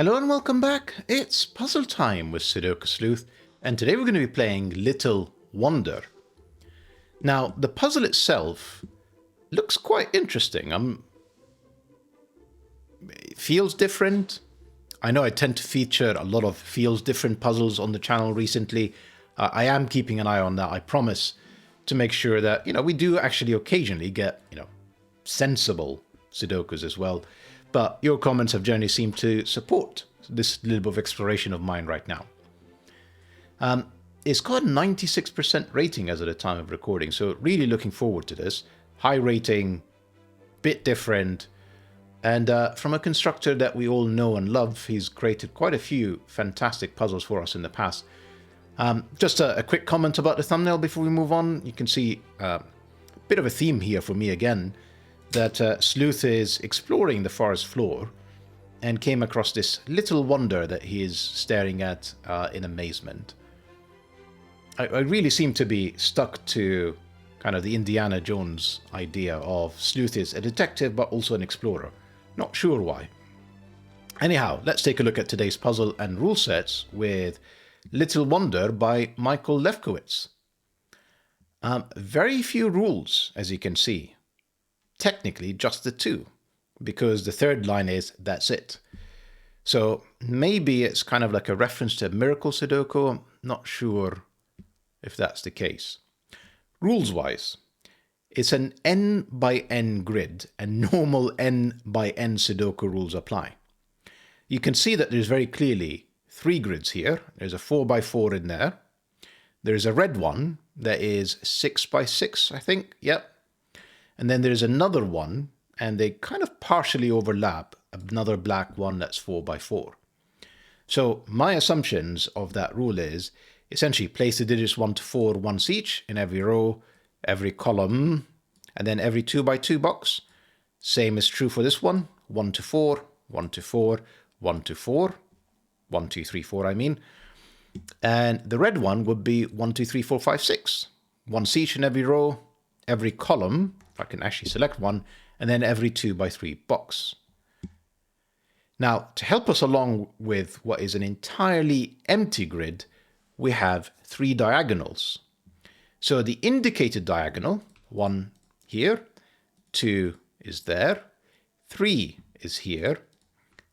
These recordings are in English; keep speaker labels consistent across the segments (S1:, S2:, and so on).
S1: Hello and welcome back. It's puzzle time with Sudoku Sleuth, and today we're going to be playing Little Wonder. Now, the puzzle itself looks quite interesting. It feels different. I know I tend to feature a lot of feels different puzzles on the channel recently. I am keeping an eye on that, I promise, to make sure that, we do actually occasionally get, sensible Sudokus as well. But your comments have generally seemed to support this little bit of exploration of mine right now. It's got a 96% rating as of the time of recording, so really looking forward to this. High rating, bit different, and from a constructor that we all know and love. He's created quite a few fantastic puzzles for us in the past. Just a quick comment about the thumbnail before we move on. You can see a bit of a theme here for me again, that Sleuth is exploring the forest floor and came across this little wonder that he is staring at in amazement. I really seem to be stuck to kind of the Indiana Jones idea of Sleuth is a detective but also an explorer. Not sure why. Anyhow, let's take a look at today's puzzle and rule sets with Little Wonder by Michael Lefkowitz. Very few rules, as you can see. Technically just the two, because the third line is that's it. So maybe it's kind of like a reference to Miracle Sudoku. I'm not sure if that's the case. Rules wise, it's an n by n grid and normal n by n Sudoku rules apply. You can see that there's very clearly three grids here. There's a 4x4 in there. There's a red one that is 6x6, I think. Yep. And then there's another one, and they kind of partially overlap, another black one that's 4x4. So my assumptions of that rule is essentially place the digits 1 to 4 once each in every row, every column, and then every 2x2 box. Same is true for this one, 1 to 4, 1 to 4, 1 to 4, 1, 2, 3, 4 I mean. And the red one would be 1, 2, 3, 4, 5, 6. Once each in every row, every column, if I can actually select one, and then every 2x3 box. Now, to help us along with what is an entirely empty grid, we have three diagonals. So the indicated diagonal, 1 here, 2 is there, 3 is here,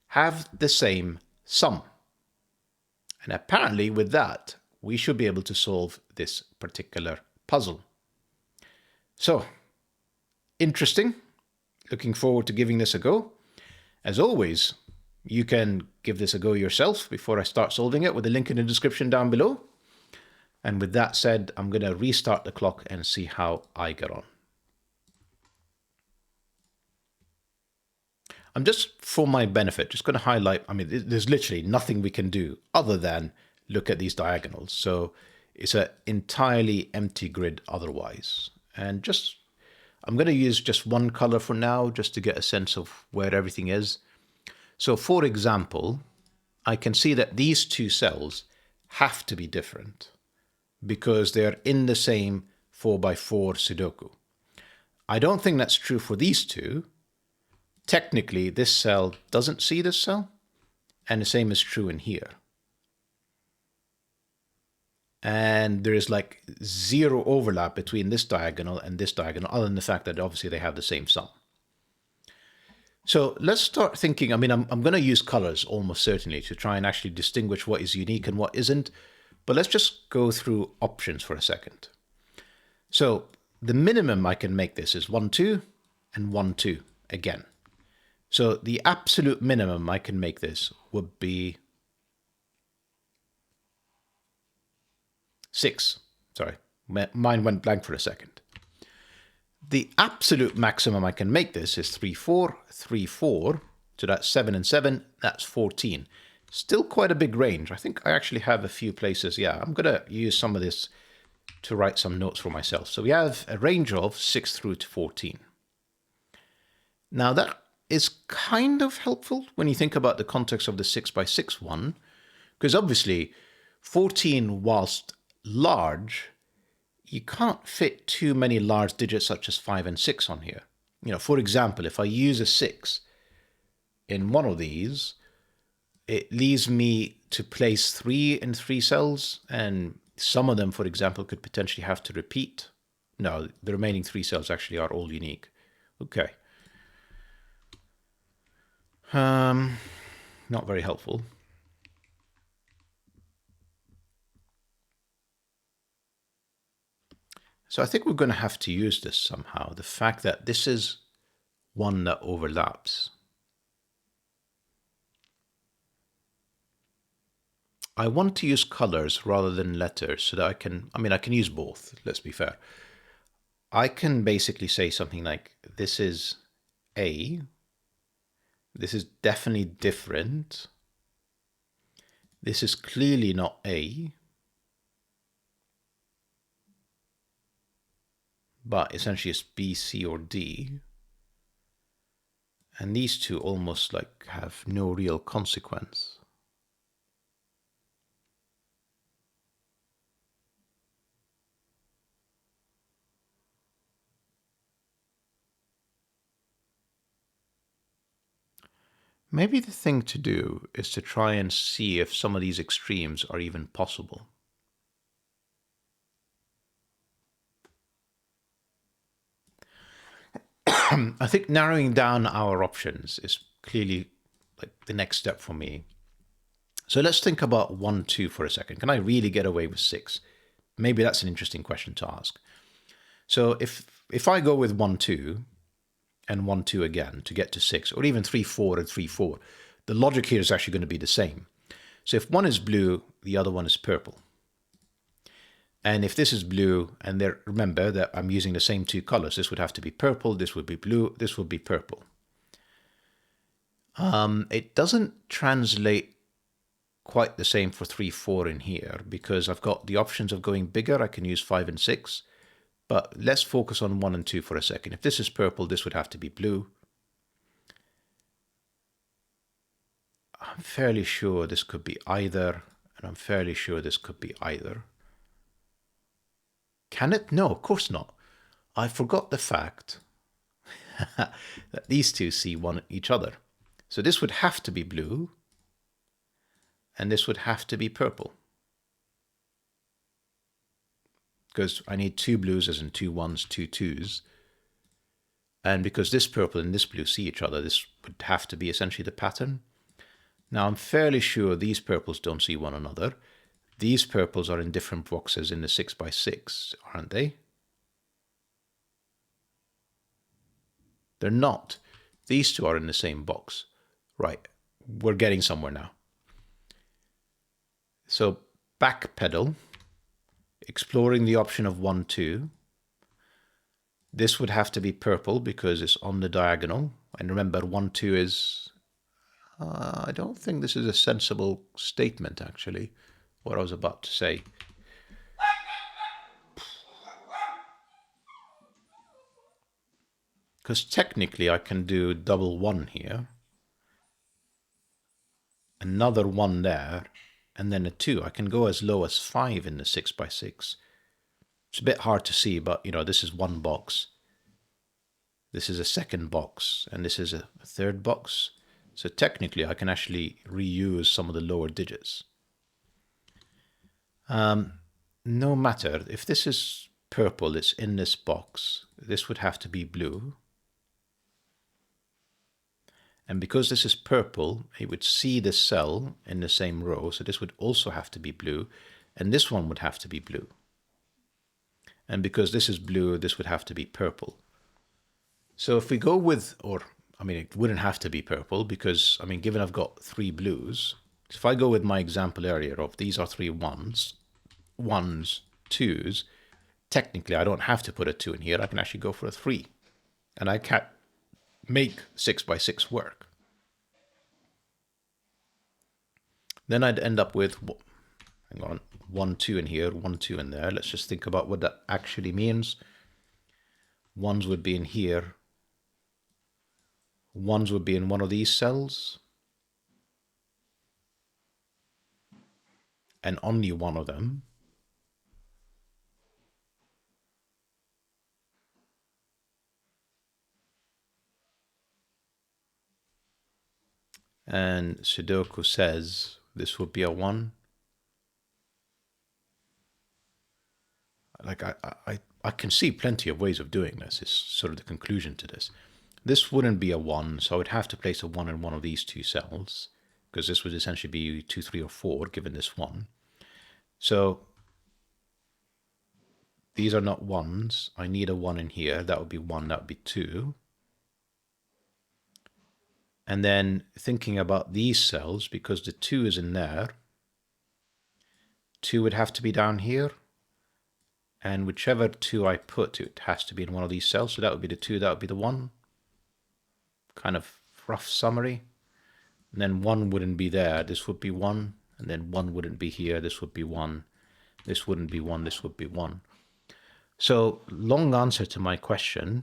S1: have the same sum. And apparently with that, we should be able to solve this particular puzzle. So, interesting. Looking forward to giving this a go. As always, you can give this a go yourself before I start solving it with a link in the description down below. And with that said, I'm going to restart the clock and see how I get on. I'm just, for my benefit, just going to highlight, there's literally nothing we can do other than look at these diagonals. So it's an entirely empty grid otherwise. And I'm going to use just one color for now, just to get a sense of where everything is. So for example, I can see that these two cells have to be different because they're in the same 4x4 Sudoku. I don't think that's true for these two. Technically, this cell doesn't see this cell, and the same is true in here. And there is like zero overlap between this diagonal and this diagonal, other than the fact that obviously they have the same sum. So let's start thinking. I'm going to use colors almost certainly to try and actually distinguish what is unique and what isn't. But let's just go through options for a second. So the minimum I can make this is 1, 2 and 1, 2 again. So the absolute minimum I can make this would be 6. Sorry, mine went blank for a second. The absolute maximum I can make this is 3, 4, 3, 4. So that's 7 and 7, that's 14. Still quite a big range. I think I actually have a few places. Yeah, I'm going to use some of this to write some notes for myself. So we have a range of 6 through to 14. Now that is kind of helpful when you think about the context of the 6x6 one, because obviously 14, whilst large, you can't fit too many large digits such as 5 and 6 on here. For example, if I use a 6 in one of these, it leaves me to place 3 in 3 cells, and some of them, for example, could potentially have to repeat. No, the remaining 3 cells actually are all unique. Okay. Not very helpful. So I think we're going to have to use this somehow. The fact that this is one that overlaps. I want to use colors rather than letters so that I can use both, let's be fair. I can basically say something like, this is A, this is definitely different, this is clearly not A, but essentially it's B, C, or D. And these two almost like have no real consequence. Maybe the thing to do is to try and see if some of these extremes are even possible. I think narrowing down our options is clearly like the next step for me. So let's think about 1, 2 for a second. Can I really get away with 6? Maybe that's an interesting question to ask. So if I go with 1, 2 and 1, 2 again to get to 6, or even 3, 4 and 3, 4, the logic here is actually going to be the same. So if one is blue, the other one is purple. And if this is blue, and there, remember that I'm using the same 2 colors, this would have to be purple, this would be blue, this would be purple. It doesn't translate quite the same for 3, 4 in here, because I've got the options of going bigger. I can use 5 and 6, but let's focus on 1 and 2 for a second. If this is purple, this would have to be blue. I'm fairly sure this could be either, and I'm fairly sure this could be either. Can it? No, of course not. I forgot the fact that these two see each other. So this would have to be blue, and this would have to be purple. Because I need 2 blues as in 2 1s, 2 2s. And because this purple and this blue see each other, this would have to be essentially the pattern. Now I'm fairly sure these purples don't see one another. These purples are in different boxes in the 6x6, aren't they? They're not. These two are in the same box. Right, we're getting somewhere now. So backpedal, exploring the option of 1, 2. This would have to be purple because it's on the diagonal. And remember, 1, 2 is... I don't think this is a sensible statement, actually, what I was about to say. Because technically I can do double 1 here, another 1 there, and then a 2. I can go as low as 5 in the 6x6. It's a bit hard to see, but this is one box. This is a second box, and this is a third box. So technically I can actually reuse some of the lower digits. No matter, if this is purple, it's in this box. This would have to be blue. And because this is purple, it would see this cell in the same row. So this would also have to be blue. And this one would have to be blue. And because this is blue, this would have to be purple. So if we go with, it wouldn't have to be purple because, given I've got 3 blues, if I go with my example earlier of these are 3 1s, 2s, technically I don't have to put a 2 in here. I can actually go for a 3. And I can make 6x6 work. Then I'd end up with, 1, 2 in here, 1, 2 in there. Let's just think about what that actually means. 1s would be in here. 1s would be in one of these cells. And only one of them. And Sudoku says this would be a 1. Like I can see plenty of ways of doing this. Is sort of the conclusion to this. This wouldn't be a 1, so I would have to place a 1 in one of these two cells, because this would essentially be 2, 3, or 4, given this 1. So these are not 1s. I need a 1 in here. That would be 1, that would be 2. And then thinking about these cells, because the 2 is in there, 2 would have to be down here. And whichever 2 I put, it has to be in one of these cells. So that would be the 2, that would be the 1. Kind of rough summary. And then 1 wouldn't be there. This would be 1. And then 1 wouldn't be here. This would be 1. This wouldn't be 1. This would be 1. So long answer to my question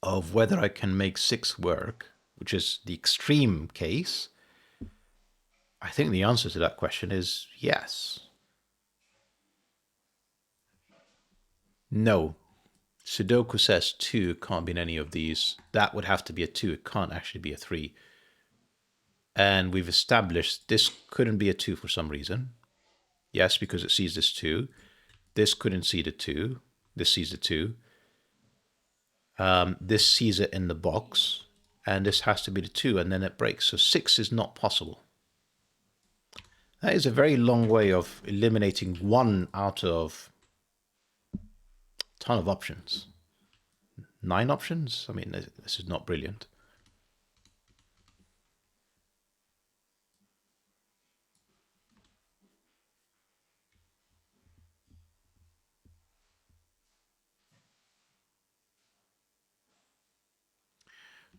S1: of whether I can make 6 work, which is the extreme case. I think the answer to that question is yes. No. Sudoku says 2 can't be in any of these. That would have to be a 2. It can't actually be a 3. And we've established this couldn't be a 2 for some reason. Yes, because it sees this 2. This couldn't see the 2. This sees the 2. This sees it in the box. And this has to be the 2, and then it breaks. So 6 is not possible. That is a very long way of eliminating 1 out of a ton of options. 9 options? I mean, this is not brilliant.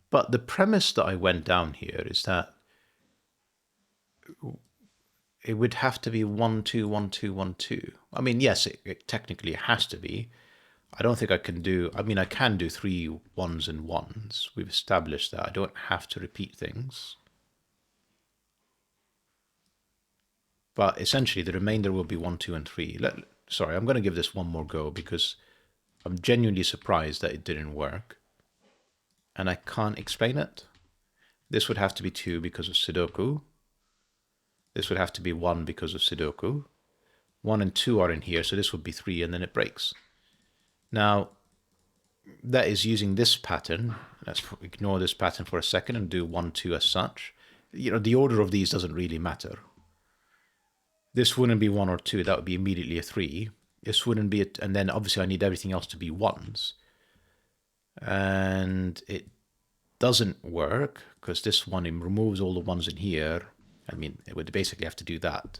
S1: But the premise that I went down here is that it would have to be 1, 2, 1, 2, 1, 2. I mean, yes, it technically has to be. I don't think I can do, I mean, I can do 3 1s and 1s. We've established that. I don't have to repeat things. But essentially, the remainder will be 1, 2, and 3. Sorry, I'm going to give this one more go because I'm genuinely surprised that it didn't work. And I can't explain it. This would have to be 2 because of Sudoku. This would have to be 1 because of Sudoku. 1 and 2 are in here, so this would be 3, and then it breaks. Now, that is using this pattern. Let's ignore this pattern for a second and do 1, 2 as such. You know, the order of these doesn't really matter. This wouldn't be 1 or 2. That would be immediately a 3. This wouldn't be it, and then obviously I need everything else to be 1s. And it doesn't work because this one removes all the 1s in here. I mean, it would basically have to do that.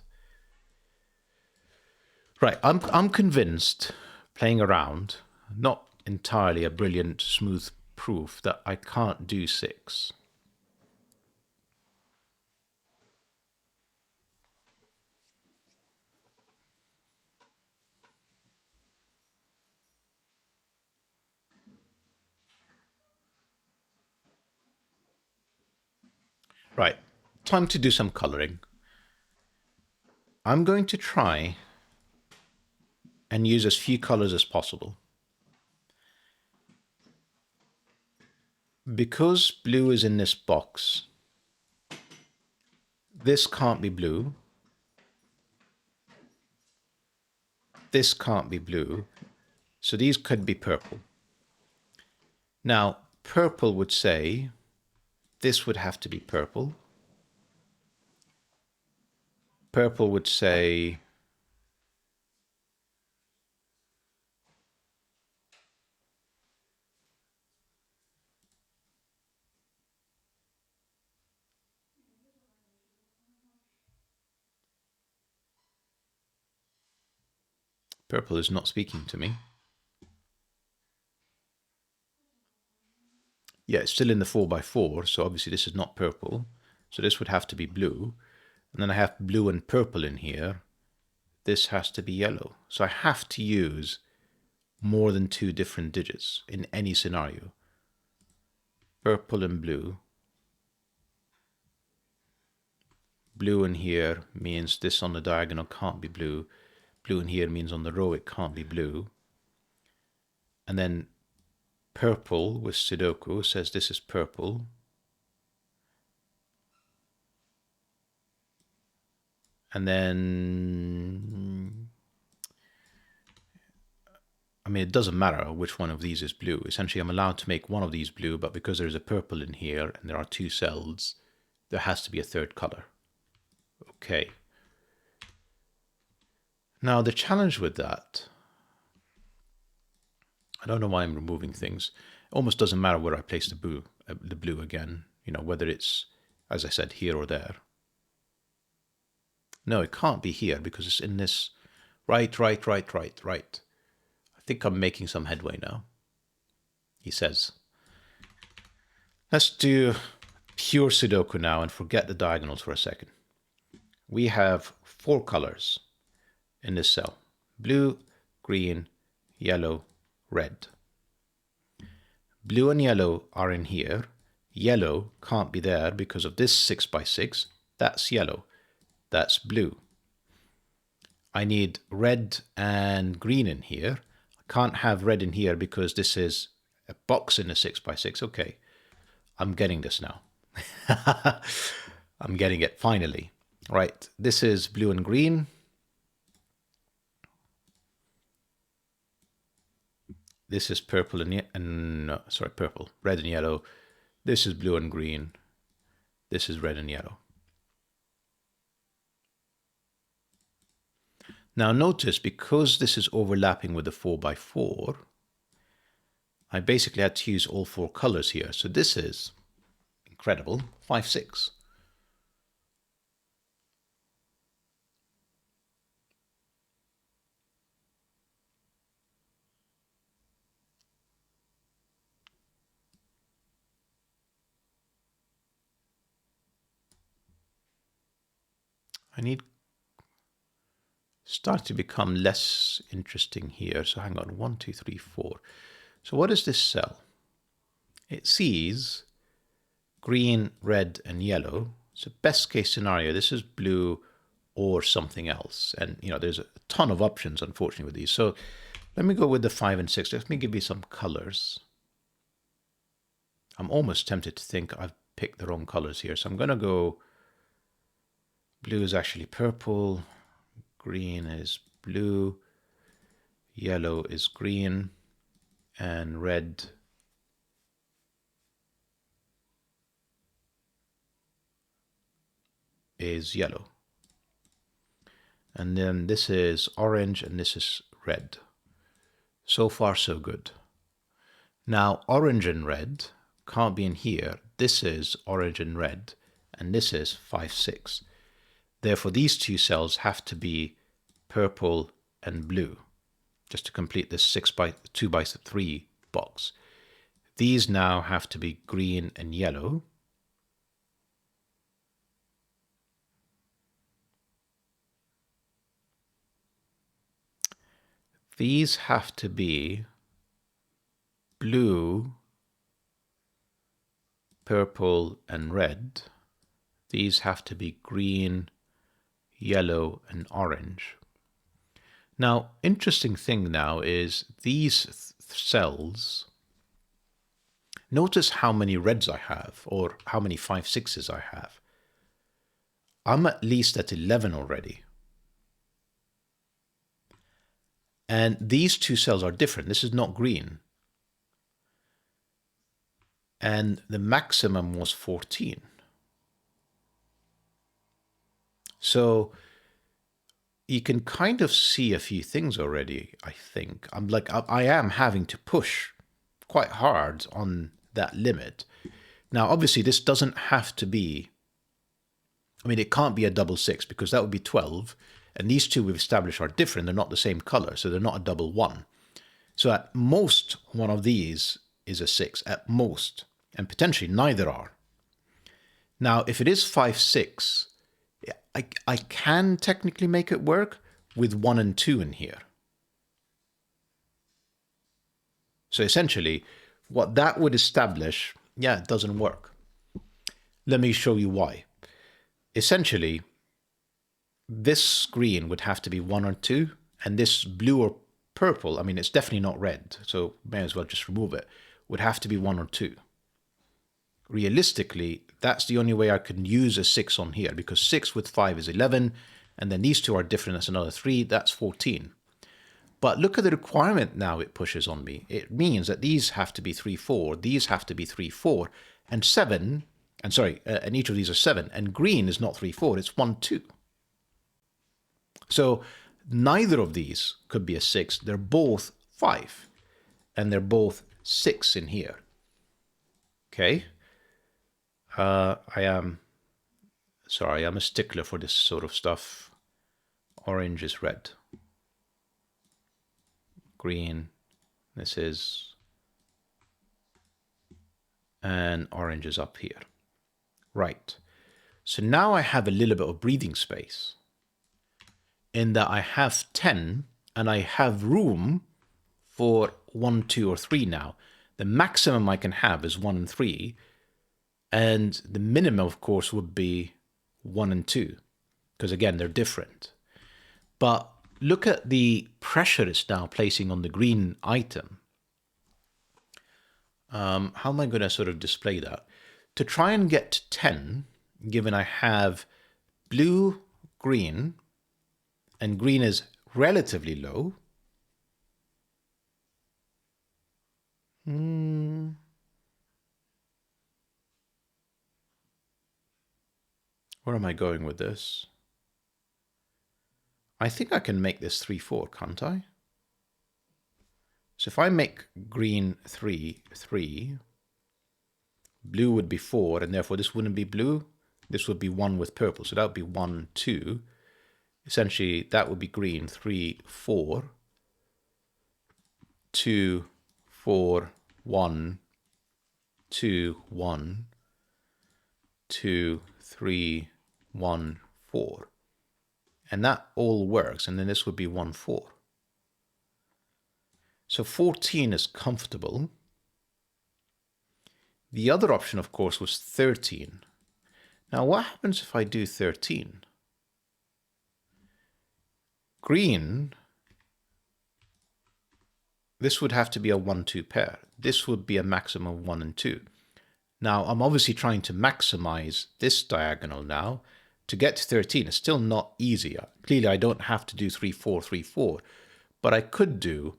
S1: Right, I'm convinced, playing around, not entirely a brilliant, smooth proof, that I can't do 6. Right, time to do some coloring. I'm going to try and use as few colors as possible. Because blue is in this box, this can't be blue. This can't be blue. So these could be purple. Now, purple would say this would have to be purple. Purple would say purple is not speaking to me. Yeah, it's still in the 4x4, so obviously this is not purple. So this would have to be blue. And then I have blue and purple in here. This has to be yellow. So I have to use more than 2 different digits in any scenario. Purple and blue. Blue in here means this on the diagonal can't be blue. Blue in here means on the row it can't be blue. And then purple with Sudoku says this is purple. And then, I mean, it doesn't matter which one of these is blue. Essentially, I'm allowed to make one of these blue, but because there's a purple in here and there are two cells, there has to be a third color. Okay. Now, the challenge with that, I don't know why I'm removing things. It almost doesn't matter where I place the blue again, you know, whether it's, as I said, here or there. No, it can't be here because it's in this. Right. I think I'm making some headway now, he says. Let's do pure Sudoku now and forget the diagonals for a second. We have 4 colors in this cell: blue, green, yellow, red. Blue and yellow are in here. Yellow can't be there because of this 6 by 6. That's yellow. That's blue. I need red and green in here. I can't have red in here because this is a box in a 6 by 6. Okay, I'm getting this now. I'm getting it finally. Right, this is blue and green. This is purple purple, red and yellow. This is blue and green. This is red and yellow. Now notice, because this is overlapping with the 4 by 4, I basically had to use all 4 colors here. So this is incredible, 5, 6. I need start to become less interesting here. So hang on, 1, 2, 3, 4. So what is this cell? It sees green, red, and yellow. So best case scenario, this is blue or something else. And you know, there's a ton of options, unfortunately, with these. So let me go with the 5 and 6. Let me give you some colors. I'm almost tempted to think I've picked the wrong colors here. So I'm going to go, blue is actually purple. Green is blue, yellow is green, and red is yellow. And then this is orange and this is red. So far, so good. Now, orange and red can't be in here. This is orange and red, and this is 5, 6. Therefore, these 2 cells have to be purple and blue, just to complete this 2 by 3 box. These now have to be green and yellow. These have to be blue, purple, and red. These have to be green, yellow, and orange. Now, interesting thing now is these cells, notice how many reds I have, or how many 5, 6s I have. I'm at least at 11 already. And these 2 cells are different. This is not green. And the maximum was 14. So you can kind of see a few things already, I think. I am having to push quite hard on that limit. Now, obviously, this doesn't have to be, I mean, it can't be a double 6 because that would be 12. And these 2 we've established are different. They're not the same color, so they're not a double 1. So at most, one of these is a 6, at most. And potentially neither are. Now, if it is 5, 6, I can technically make it work with 1 and 2 in here. So essentially, what that would establish, yeah, it doesn't work. Let me show you why. Essentially, this green would have to be 1 or 2, and this blue or purple, I mean, it's definitely not red, so may as well just remove it, would have to be 1 or 2. Realistically, that's the only way I can use a 6 on here, because 6 with 5 is 11, And then these two are different. That's another 3. That's 14. But look at the requirement now it pushes on me. It means that these have to be 3, 4. These have to be 3, 4. And 7. And sorry, and each of these are 7. And green is not 3, 4. It's 1, 2. So neither of these could be a 6. They're both 5. And they're both 6 in here. Okay? I'm a stickler for this sort of stuff. Orange is red. Green, this is, and orange is up here. Right. So now I have a little bit of breathing space in that I have 10 and I have room for 1, 2, or 3 now. The maximum I can have is 1 and 3. And the minimum, of course, would be 1 and 2. Because again, they're different. But look at the pressure it's now placing on the green item. How am I going to sort of display that? To try and get to 10, given I have blue, green, and green is relatively low. Where am I going with this? I think I can make this 3, 4, can't I? So if I make green 3, 3, blue would be 4, and therefore this wouldn't be blue. This would be 1 with purple. So that would be 1, 2. Essentially, that would be green 3, 4, 2, 4, 1, 2, 1, 2, 3, 1, 4. And that all works. And then this would be 1, 4. So 14 is comfortable. The other option, of course, was 13. Now, what happens if I do 13? Green, this would have to be a 1, 2 pair. This would be a maximum of 1 and 2. Now, I'm obviously trying to maximize this diagonal now. To get to 13 is still not easy. Clearly, I don't have to do 3, 4, 3, 4. But I could do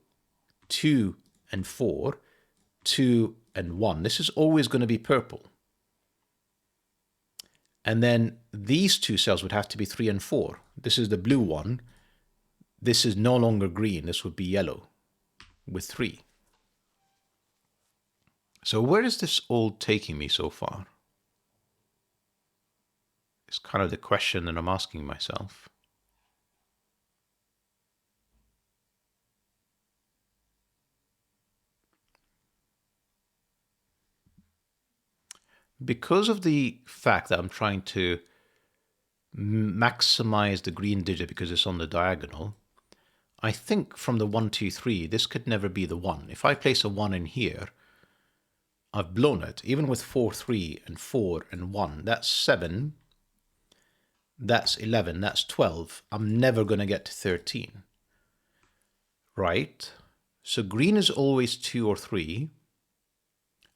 S1: 2 and 4, 2 and 1. This is always going to be purple. And then these two cells would have to be 3 and 4. This is the blue one. This is no longer green. This would be yellow with 3. So where is this all taking me so far? It's kind of the question that I'm asking myself. Because of the fact that I'm trying to maximize the green digit because it's on the diagonal, I think from the 1, 2, 3, this could never be the 1. If I place a 1 in here, I've blown it. Even with 4, 3, and 4, and 1, that's 7, that's 11, that's 12. I'm never going to get to 13. Right? So green is always 2 or 3.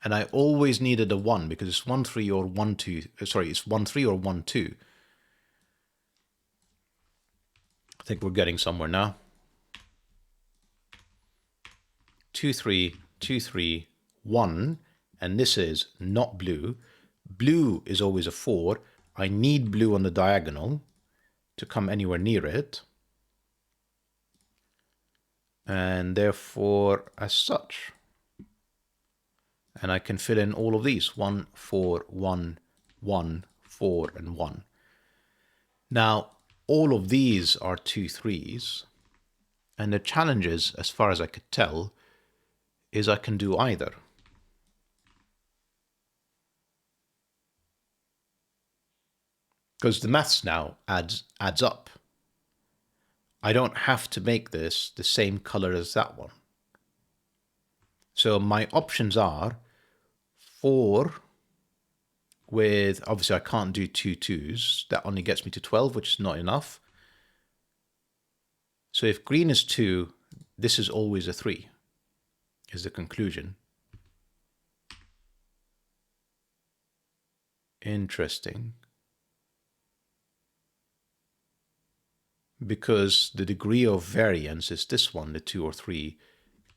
S1: And I always needed a 1 because it's 1, 3 or 1, 2. Sorry, it's 1, 3 or 1, 2. I think we're getting somewhere now. 2, 3, 2, 3, 1. And this is not blue. Blue is always a 4. I need blue on the diagonal to come anywhere near it. And therefore, as such, and I can fill in all of these, 1, 4, 1, 1, 4, and 1. Now, all of these are 2, 3s. And the challenge is, as far as I could tell, is I can do either. Because the maths now adds up. I don't have to make this the same color as that one. So my options are 4 with, obviously I can't do 2 2s. That only gets me to 12, which is not enough. So if green is 2, this is always a 3, is the conclusion. Interesting. because the degree of variance is this one, the 2 or 3,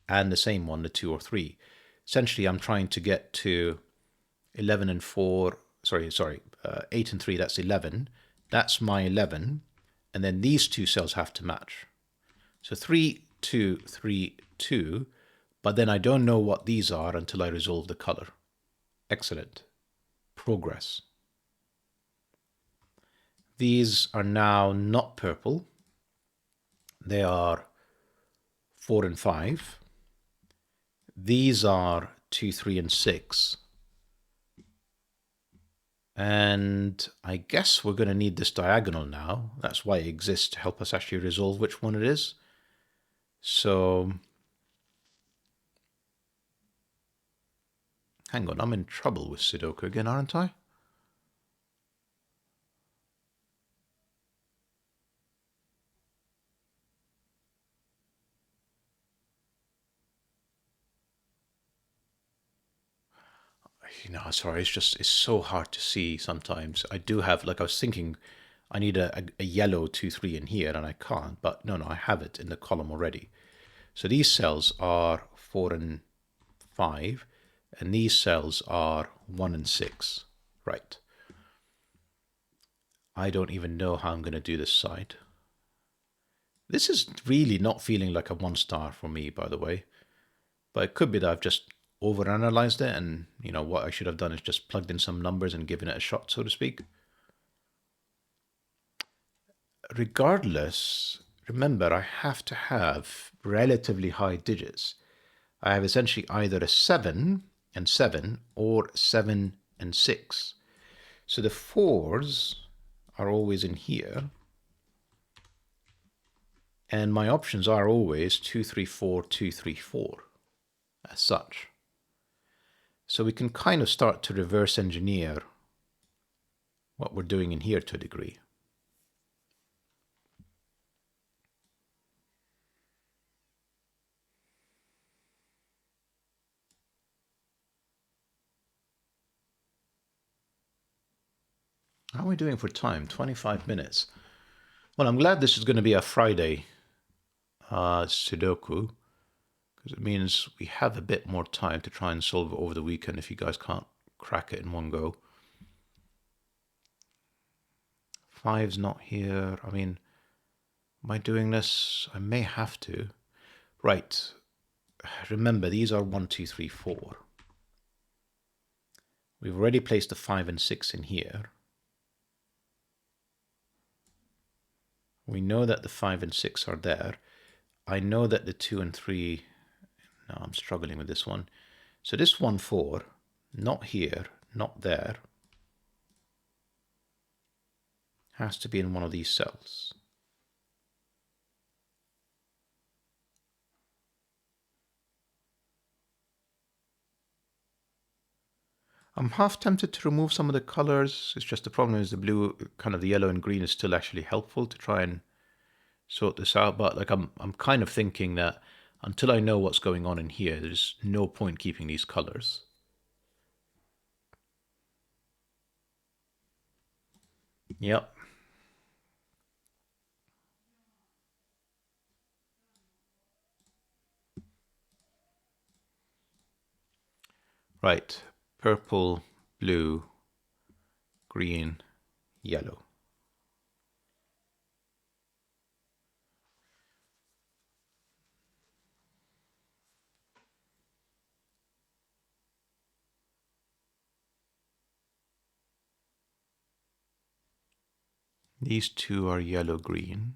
S1: and the same one, the 2 or 3. Essentially, I'm trying to get to 11 and 4, 8 and 3, that's 11. That's my 11. And then these two cells have to match. So 3, 2, 3, 2. But then I don't know what these are until I resolve the color. Excellent. Progress. These are now not purple. They are 4 and 5. These are 2, 3, and 6. And I guess we're going to need this diagonal now. That's why it exists, to help us actually resolve which one it is. So, hang on, I'm in trouble with Sudoku again, aren't I? Sorry, it's so hard to see sometimes. I do have, like I was thinking, I need a yellow 2, 3 in here, and I can't. But no, I have it in the column already. So these cells are 4 and 5, and these cells are 1 and 6. Right. I don't even know how I'm going to do this side. This is really not feeling like a 1 star for me, by the way. But it could be that I've just overanalyzed it, and what I should have done is just plugged in some numbers and given it a shot, so to speak. Regardless, remember, I have to have relatively high digits. I have essentially either a 7 and 7 or 7 and 6. So the 4s are always in here. And my options are always 2, 3, 4, 2, 3, 4, as such. So we can kind of start to reverse engineer what we're doing in here to a degree. How are we doing for time? 25 minutes. Well, I'm glad this is going to be a Friday Sudoku, because it means we have a bit more time to try and solve it over the weekend if you guys can't crack it in one go. 5's not here. I mean, am I doing this? I may have to. Right. Remember, these are 1, 2, 3, 4. We've already placed the 5 and 6 in here. We know that the 5 and 6 are there. I know that the 2 and 3... No, I'm struggling with this one. So this 1, 4, not here, not there, has to be in one of these cells. I'm half tempted to remove some of the colors. It's just the problem is the blue, kind of the yellow and green is still actually helpful to try and sort this out. But like I'm kind of thinking that until I know what's going on in here, there's no point keeping these colors. Yep. Right. Purple, blue, green, yellow. These two are yellow-green.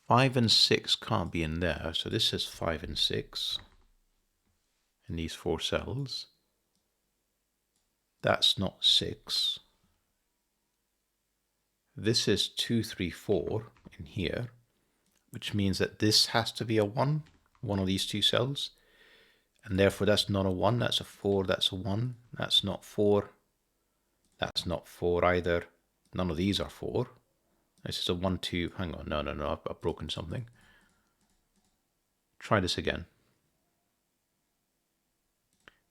S1: Five and 6 can't be in there, so this is 5 and 6 in these 4 cells. That's not 6. This is 2, 3, 4 in here, which means that this has to be a 1 of these 2 cells. And therefore that's not a 1, that's a 4, that's a 1. That's not 4. That's not 4 either. None of these are 4. This is a 1, 2. Hang on. No. I've broken something. Try this again.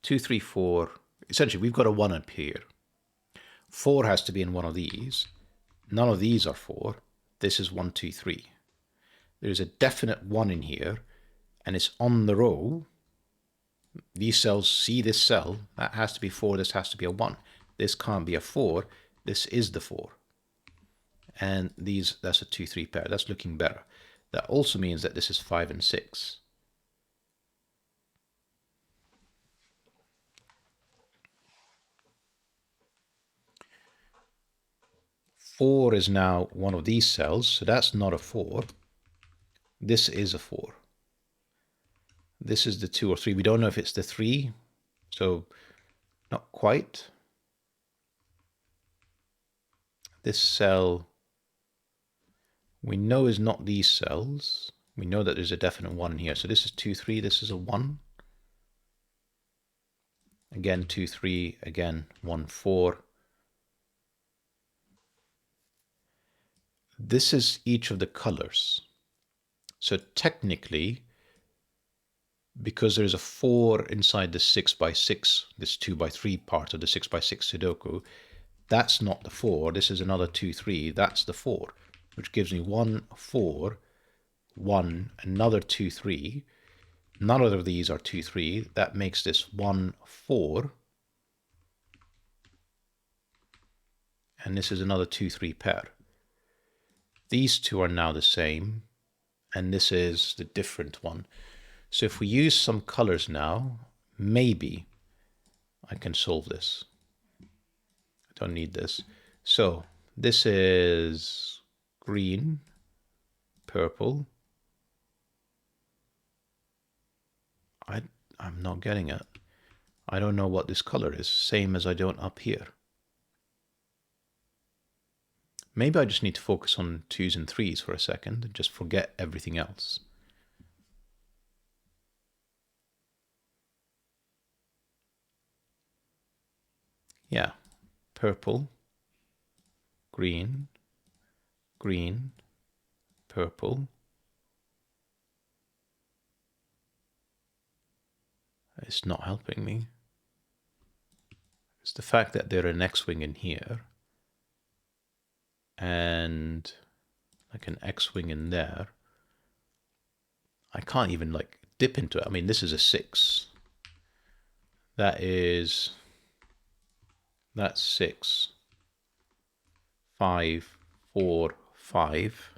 S1: 2, 3, 4. Essentially, we've got a 1 up here. 4 has to be in one of these. None of these are 4. This is 1, 2, 3. There's a definite 1 in here, and it's on the row. These cells see this cell. That has to be 4. This has to be a 1. This can't be a 4. This is the 4. And these, that's a 2, 3 pair. That's looking better. That also means that this is 5 and 6. Four is now one of these cells, so that's not a 4. This is a 4. This is the 2 or 3. We don't know if it's the 3, so not quite. This cell, we know is not these cells. We know that there's a definite 1 in here. So this is 2, 3. This is a 1. Again, 2, 3. Again, 1, 4. This is each of the colors. So technically, because there's a 4 inside the 6 by 6, this 2 by 3 part of the 6 by 6 Sudoku, that's not the 4. This is another 2, 3. That's the 4, which gives me 1, 4, 1, another 2, 3. None of these are 2, 3. That makes this 1, 4. And this is another 2, 3 pair. These two are now the same, and this is the different one. So if we use some colors now, maybe I can solve this. I don't need this. So this is green, purple. I'm not getting it. I don't know what this color is, same as I don't up here. Maybe I just need to focus on 2s and 3s for a second and just forget everything else. Yeah, purple, green, green, purple. It's not helping me. It's the fact that there are an X-wing in here and like an X-wing in there. I can't even like dip into it. I mean, this is a 6. That's 6. 5, 4, 5.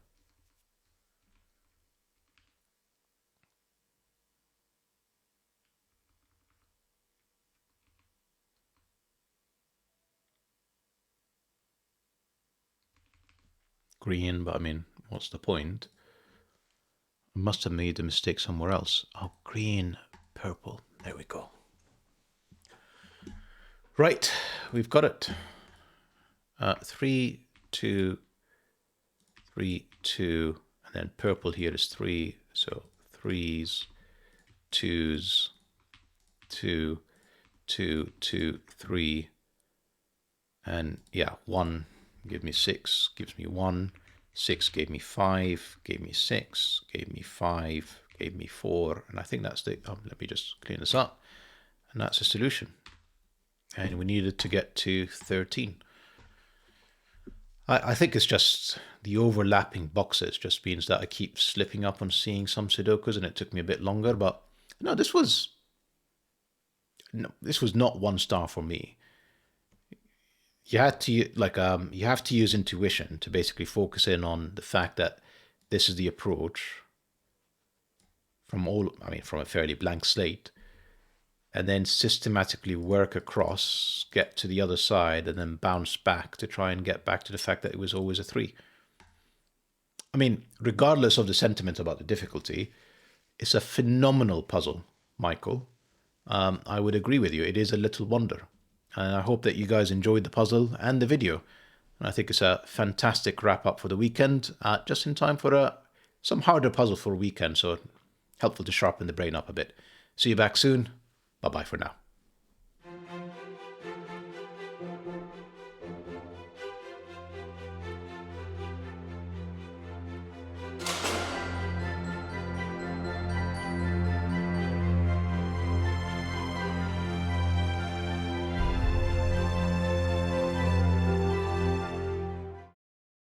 S1: Green, but I mean, what's the point? I must have made a mistake somewhere else. Oh, green, purple. There we go. Right, we've got it. 3, 2, 3, 2, and then purple here is 3. So 3s, 2s, 2, 2, 2, 3, and yeah, 1 give me 6, gives me 1. 6 gave me 5, gave me 6, gave me 5, gave me 4, and I think that's the. Let me just clean this up, and that's a solution. And we needed to get to 13. I think it's just the overlapping boxes just means that I keep slipping up on seeing some Sudokus, and it took me a bit longer. But no, this was not 1 star for me. You had to you have to use intuition to basically focus in on the fact that this is the approach from a fairly blank slate, and then systematically work across, get to the other side, and then bounce back to try and get back to the fact that it was always a 3. I mean, regardless of the sentiment about the difficulty, it's a phenomenal puzzle, Michael. I would agree with you. It is a little wonder. And I hope that you guys enjoyed the puzzle and the video. And I think it's a fantastic wrap up for the weekend, just in time for some harder puzzle for a weekend, so helpful to sharpen the brain up a bit. See you back soon. Bye-bye for now.